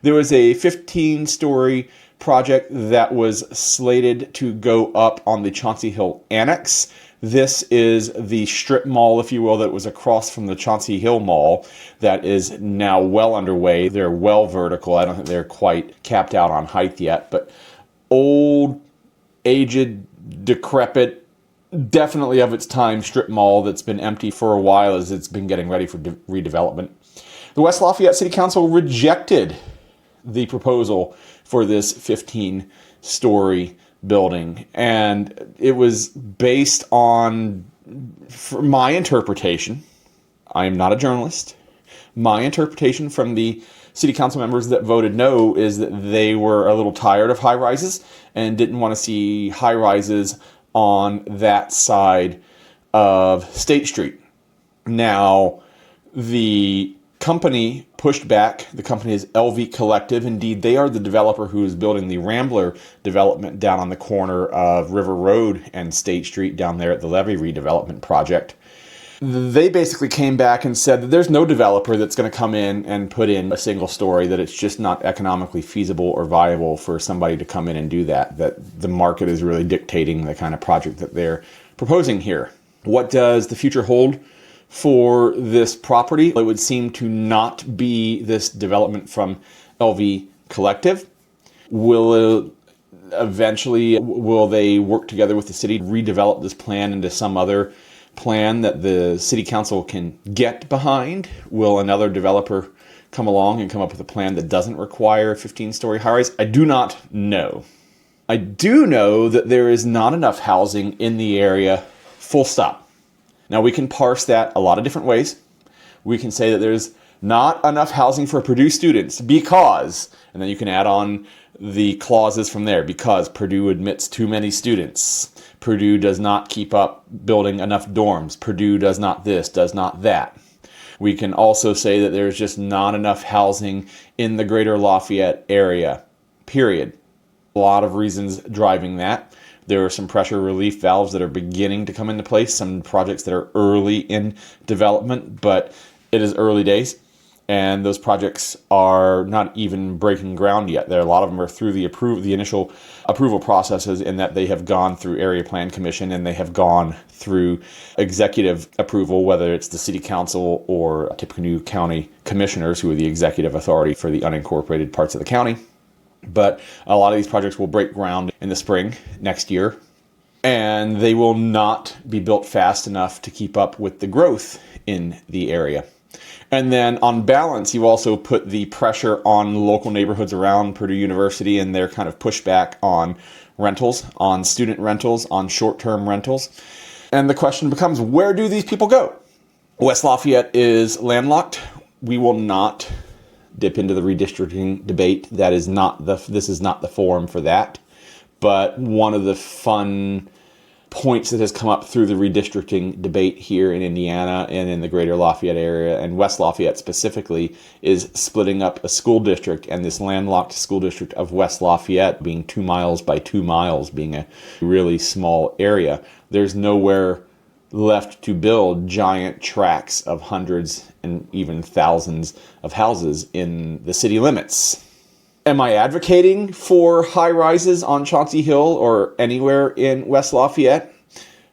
There was a 15-story project that was slated to go up on the Chauncey Hill Annex. This is the strip mall, if you will, that was across from the Chauncey Hill Mall that is now well underway. They're well vertical. I don't think they're quite capped out on height yet, but old, aged, decrepit, definitely of its time strip mall that's been empty for a while as it's been getting ready for redevelopment. The West Lafayette City Council rejected the proposal for this 15-story building, and it was based on, for my interpretation, I am not a journalist, my interpretation from the city council members that voted no is that they were a little tired of high rises and didn't want to see high rises on that side of State Street. Now, the company pushed back. The company is LV Collective. Indeed, they are the developer who is building the Rambler development down on the corner of River Road and State Street down there at the Levee redevelopment project. They basically came back and said that there's no developer that's going to come in and put in a single story, that it's just not economically feasible or viable for somebody to come in and do that, that the market is really dictating the kind of project that they're proposing here. What does the future hold for this property? It would seem to not be this development from LV Collective. Will they work together with the city to redevelop this plan into some other plan that the city council can get behind? Will another developer come along and come up with a plan that doesn't require a 15-story high-rise? I do not know. I do know that there is not enough housing in the area, full stop. Now, we can parse that a lot of different ways. We can say that there's not enough housing for Purdue students because, and then you can add on the clauses from there, because Purdue admits too many students. Purdue does not keep up building enough dorms. Purdue does not this, does not that. We can also say that there's just not enough housing in the greater Lafayette area, period. A lot of reasons driving that. There are some pressure relief valves that are beginning to come into place, some projects that are early in development, but it is early days, and those projects are not even breaking ground yet. A lot of them are through the initial approval processes, in that they have gone through Area Plan Commission and they have gone through executive approval, whether it's the City Council or Tippecanoe County Commissioners, who are the executive authority for the unincorporated parts of the county. But a lot of these projects will break ground in the spring next year, and they will not be built fast enough to keep up with the growth in the area. And then on balance, you also put the pressure on local neighborhoods around Purdue University and their kind of pushback on rentals, on student rentals, on short-term rentals. And the question becomes, where do these people go? West Lafayette is landlocked. We will not dip into the redistricting debate. This is not the forum for that. But one of the fun points that has come up through the redistricting debate here in Indiana and in the greater Lafayette area, and West Lafayette specifically, is splitting up a school district, and this landlocked school district of West Lafayette being 2 miles by 2 miles, being a really small area. There's nowhere left to build giant tracts of hundreds and even thousands of houses in the city limits. Am I advocating for high rises on Chauncey Hill or anywhere in West Lafayette?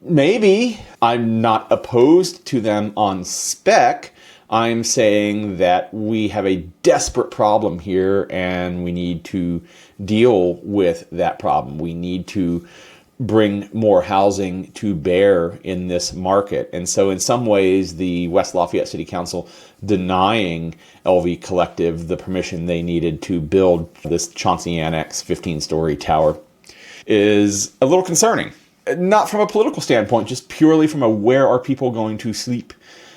Maybe. I'm not opposed to them on spec. I'm saying that we have a desperate problem here and we need to deal with that problem. We need to bring more housing to bear in this market. And so in some ways, the West Lafayette City Council denying LV Collective the permission they needed to build this Chauncey Annex 15-story tower is a little concerning. Not from a political standpoint, just purely from a where are people going to sleep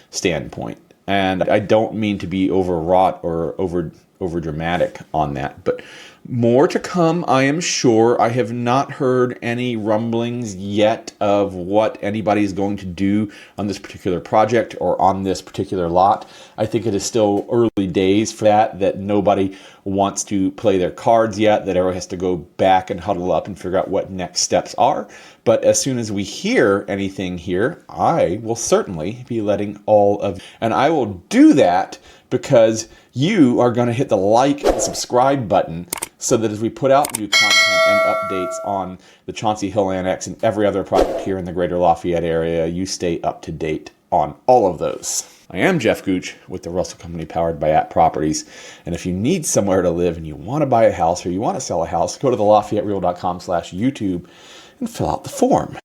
standpoint. And I don't mean to be overwrought or over dramatic on that, but more to come, I am sure. I have not heard any rumblings yet of what anybody is going to do on this particular project or on this particular lot. I think it is still early days for that nobody wants to play their cards yet, that everyone has to go back and huddle up and figure out what next steps are. But as soon as we hear anything here, I will certainly be letting all of, and I will do that because you are going to hit the like and subscribe button so that as we put out new content and updates on the Chauncey Hill Annex and every other project here in the greater Lafayette area, you stay up to date on all of those. I am Geoff Gooch with the Russell Company powered by App Properties. And if you need somewhere to live and you want to buy a house or you want to sell a house, go to the LafayetteReal.com/YouTube and fill out the form.